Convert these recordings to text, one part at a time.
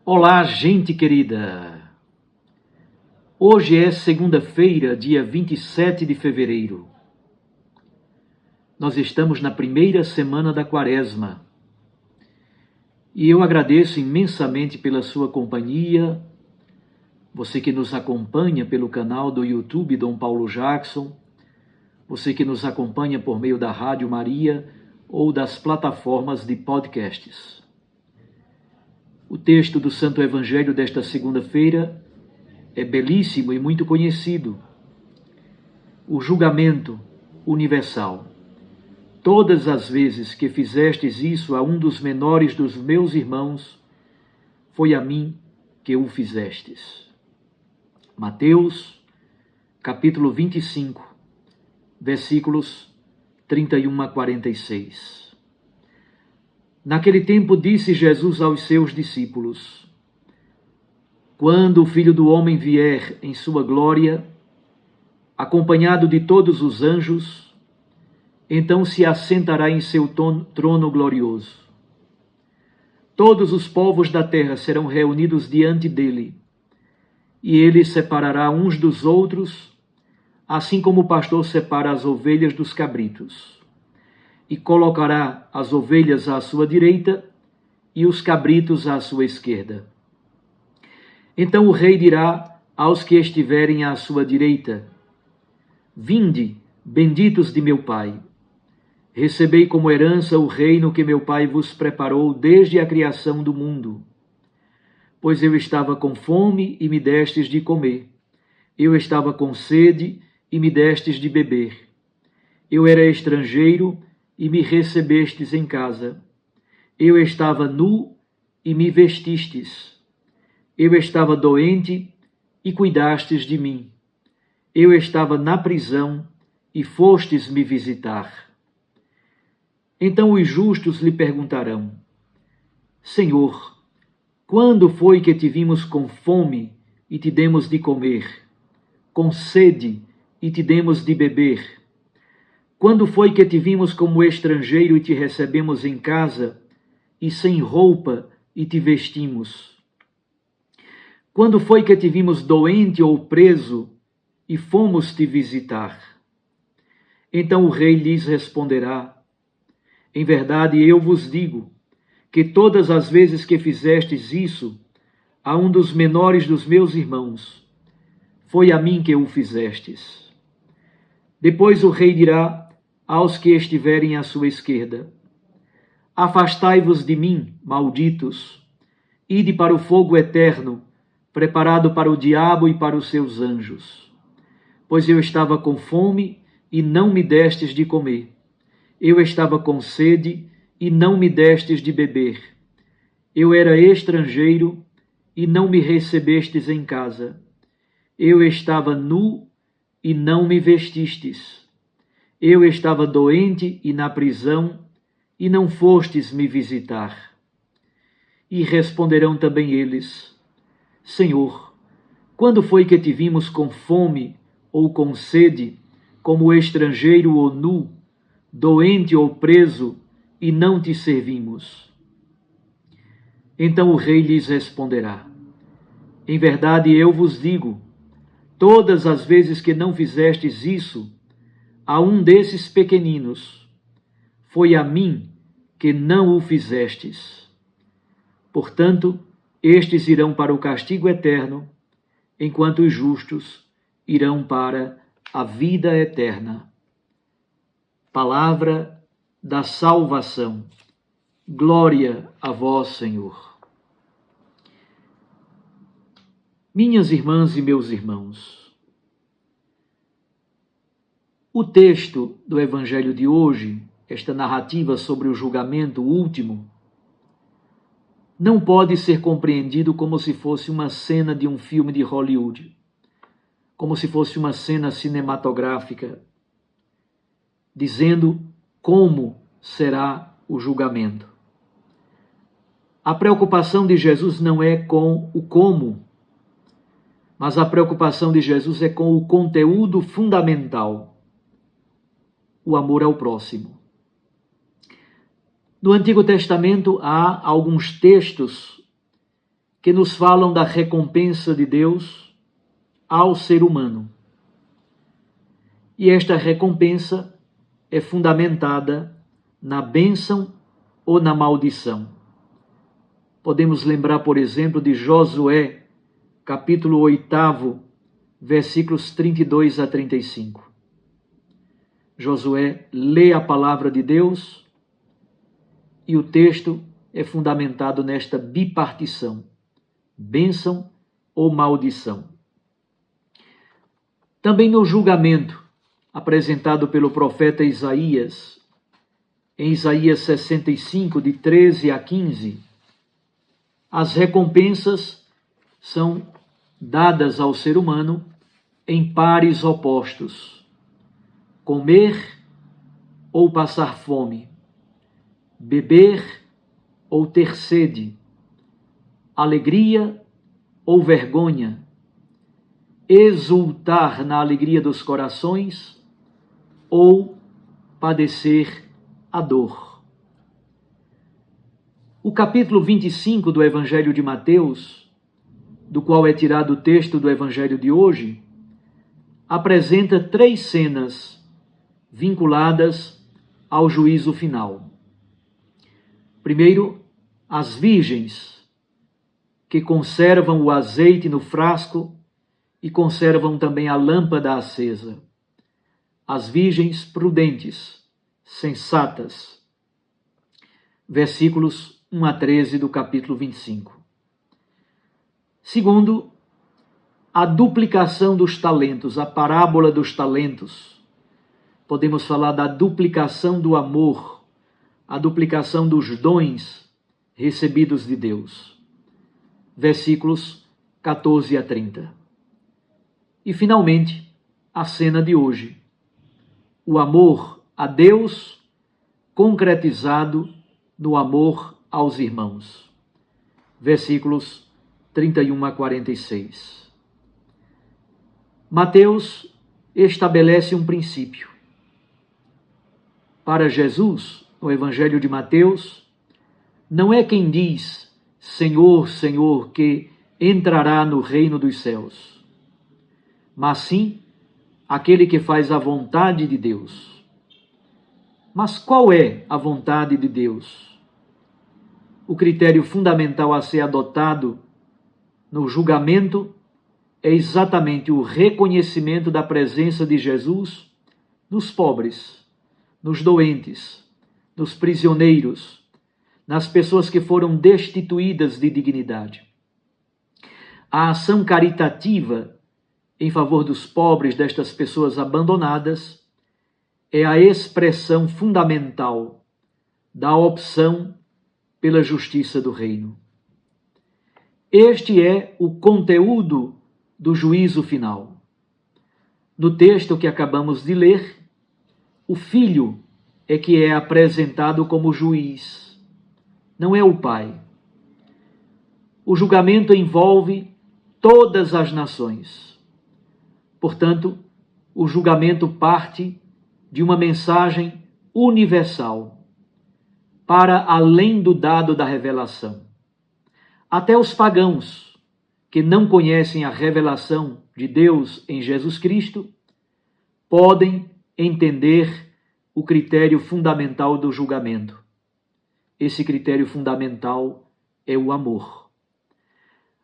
Olá, gente querida! Hoje é segunda-feira, dia 27 de fevereiro. Nós estamos na primeira semana da Quaresma. E eu agradeço imensamente pela sua companhia, você que nos acompanha pelo canal do YouTube Dom Paulo Jackson, você que nos acompanha por meio da Rádio Maria ou das plataformas de podcasts. O texto do Santo Evangelho desta segunda-feira é belíssimo e muito conhecido. O julgamento universal. Todas as vezes que fizestes isso a um dos menores dos meus irmãos, foi a mim que o fizestes. Mateus, capítulo 25, versículos 31 a 46. Naquele tempo disse Jesus aos seus discípulos: Quando o Filho do Homem vier em sua glória, acompanhado de todos os anjos, então se assentará em seu trono glorioso. Todos os povos da terra serão reunidos diante dele, e ele separará uns dos outros, assim como o pastor separa as ovelhas dos cabritos, e colocará as ovelhas à sua direita e os cabritos à sua esquerda. Então o rei dirá aos que estiverem à sua direita: Vinde, benditos de meu Pai. Recebei como herança o reino que meu Pai vos preparou desde a criação do mundo. Pois eu estava com fome e me destes de comer. Eu estava com sede e me destes de beber. Eu era estrangeiro e me recebestes em casa. Eu estava nu e me vestistes. Eu estava doente e cuidastes de mim. Eu estava na prisão e fostes me visitar. Então os justos lhe perguntarão: Senhor, quando foi que te vimos com fome e te demos de comer, com sede e te demos de beber? Quando foi que te vimos como estrangeiro e te recebemos em casa, e sem roupa e te vestimos? Quando foi que te vimos doente ou preso e fomos te visitar? Então o rei lhes responderá: Em verdade, eu vos digo que todas as vezes que fizestes isso a um dos menores dos meus irmãos, foi a mim que o fizestes. Depois o rei dirá aos que estiverem à sua esquerda: Afastai-vos de mim, malditos, ide para o fogo eterno, preparado para o diabo e para os seus anjos. Pois eu estava com fome e não me destes de comer. Eu estava com sede e não me destes de beber. Eu era estrangeiro e não me recebestes em casa. Eu estava nu e não me vestistes. Eu estava doente e na prisão e não fostes me visitar. E responderão também eles: Senhor, quando foi que te vimos com fome ou com sede, como estrangeiro ou nu, doente ou preso, e não te servimos? Então o rei lhes responderá: Em verdade eu vos digo, todas as vezes que não fizestes isso a um desses pequeninos, foi a mim que não o fizestes. Portanto, estes irão para o castigo eterno, enquanto os justos irão para a vida eterna. Palavra da salvação. Glória a vós, Senhor. Minhas irmãs e meus irmãos, o texto do Evangelho de hoje, esta narrativa sobre o julgamento último, não pode ser compreendido como se fosse uma cena de um filme de Hollywood, como se fosse uma cena cinematográfica, dizendo como será o julgamento. A preocupação de Jesus não é com o como, mas a preocupação de Jesus é com o conteúdo fundamental: o amor ao próximo. No Antigo Testamento há alguns textos que nos falam da recompensa de Deus ao ser humano. E esta recompensa é fundamentada na bênção ou na maldição. Podemos lembrar, por exemplo, de Josué, capítulo 8, versículos 32 a 35. Josué lê a palavra de Deus e o texto é fundamentado nesta bipartição, bênção ou maldição. Também no julgamento apresentado pelo profeta Isaías, em Isaías 65, de 13 a 15, as recompensas são dadas ao ser humano em pares opostos: comer ou passar fome, beber ou ter sede, alegria ou vergonha, exultar na alegria dos corações ou padecer a dor. O capítulo 25 do Evangelho de Mateus, do qual é tirado o texto do Evangelho de hoje, apresenta 3 cenas vinculadas ao juízo final. Primeiro, as virgens, que conservam o azeite no frasco e conservam também a lâmpada acesa. As virgens prudentes, sensatas. Versículos 1 a 13 do capítulo 25. Segundo, a duplicação dos talentos, a parábola dos talentos. Podemos falar da duplicação do amor, a duplicação dos dons recebidos de Deus. Versículos 14 a 30. E, finalmente, a cena de hoje. O amor a Deus concretizado no amor aos irmãos. Versículos 31 a 46. Mateus estabelece um princípio. Para Jesus, no Evangelho de Mateus, não é quem diz Senhor, Senhor, que entrará no reino dos céus, mas sim aquele que faz a vontade de Deus. Mas qual é a vontade de Deus? O critério fundamental a ser adotado no julgamento é exatamente o reconhecimento da presença de Jesus nos pobres, nos doentes, nos prisioneiros, nas pessoas que foram destituídas de dignidade. A ação caritativa em favor dos pobres, destas pessoas abandonadas, é a expressão fundamental da opção pela justiça do reino. Este é o conteúdo do juízo final. No texto que acabamos de ler, o filho é que é apresentado como juiz, não é o pai. O julgamento envolve todas as nações. Portanto, o julgamento parte de uma mensagem universal, para além do dado da revelação. Até os pagãos, que não conhecem a revelação de Deus em Jesus Cristo, podem entender o critério fundamental do julgamento. Esse critério fundamental é o amor.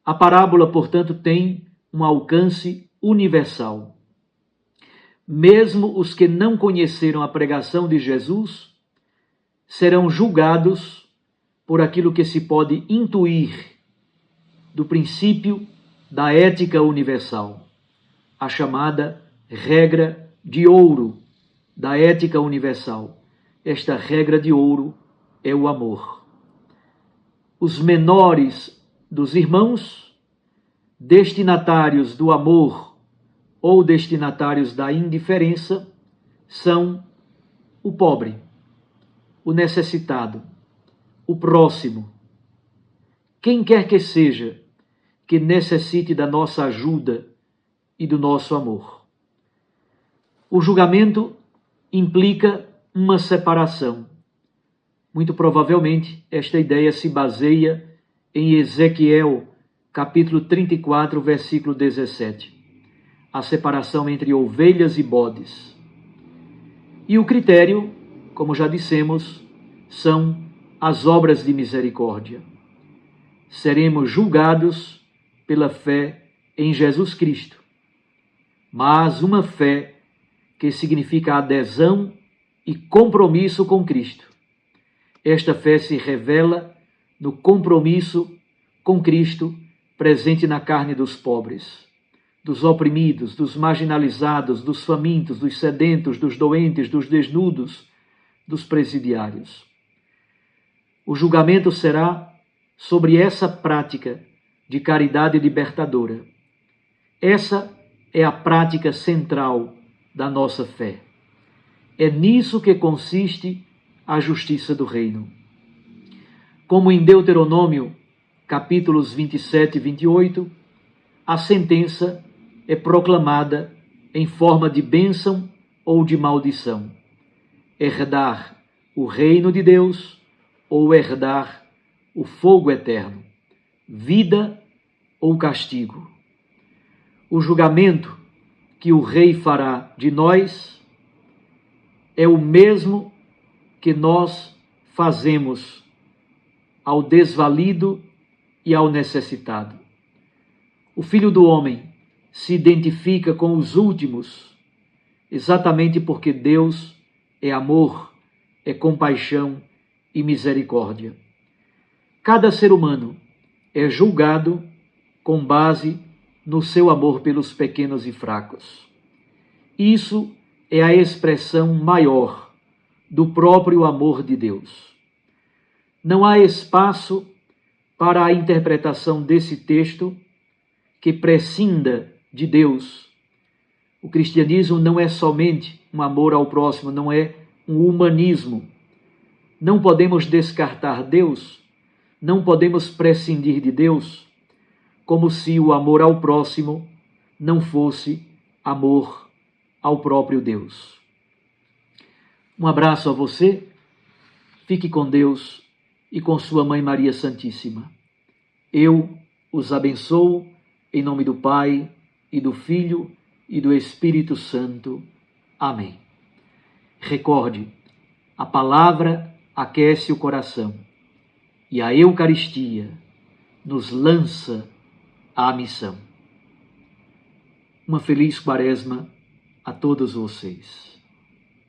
A parábola, portanto, tem um alcance universal. Mesmo os que não conheceram a pregação de Jesus serão julgados por aquilo que se pode intuir do princípio da ética universal, a chamada regra de ouro da ética universal. Esta regra de ouro é o amor. Os menores dos irmãos, destinatários do amor ou destinatários da indiferença, são o pobre, o necessitado, o próximo. Quem quer que seja que necessite da nossa ajuda e do nosso amor. O julgamento implica uma separação. Muito provavelmente, esta ideia se baseia em Ezequiel, capítulo 34, versículo 17. A separação entre ovelhas e bodes. E o critério, como já dissemos, são as obras de misericórdia. Seremos julgados pela fé em Jesus Cristo, mas uma fé que significa adesão e compromisso com Cristo. Esta fé se revela no compromisso com Cristo presente na carne dos pobres, dos oprimidos, dos marginalizados, dos famintos, dos sedentos, dos doentes, dos desnudos, dos presidiários. O julgamento será sobre essa prática de caridade libertadora. Essa é a prática central da nossa fé. É nisso que consiste a justiça do reino. Como em Deuteronômio, capítulos 27 e 28, a sentença é proclamada em forma de bênção ou de maldição. Herdar o reino de Deus ou herdar o fogo eterno, vida ou castigo. O julgamento que o rei fará de nós é o mesmo que nós fazemos ao desvalido e ao necessitado. O Filho do Homem se identifica com os últimos, exatamente porque Deus é amor, é compaixão e misericórdia. Cada ser humano é julgado com base no seu amor pelos pequenos e fracos. Isso é a expressão maior do próprio amor de Deus. Não há espaço para a interpretação desse texto que prescinda de Deus. O cristianismo não é somente um amor ao próximo, não é um humanismo. Não podemos descartar Deus, não podemos prescindir de Deus, como se o amor ao próximo não fosse amor ao próprio Deus. Um abraço a você, fique com Deus e com sua Mãe Maria Santíssima. Eu os abençoo em nome do Pai, e do Filho, e do Espírito Santo. Amém. Recorde, a palavra aquece o coração, e a Eucaristia nos lança à missão. Uma feliz Quaresma a todos vocês.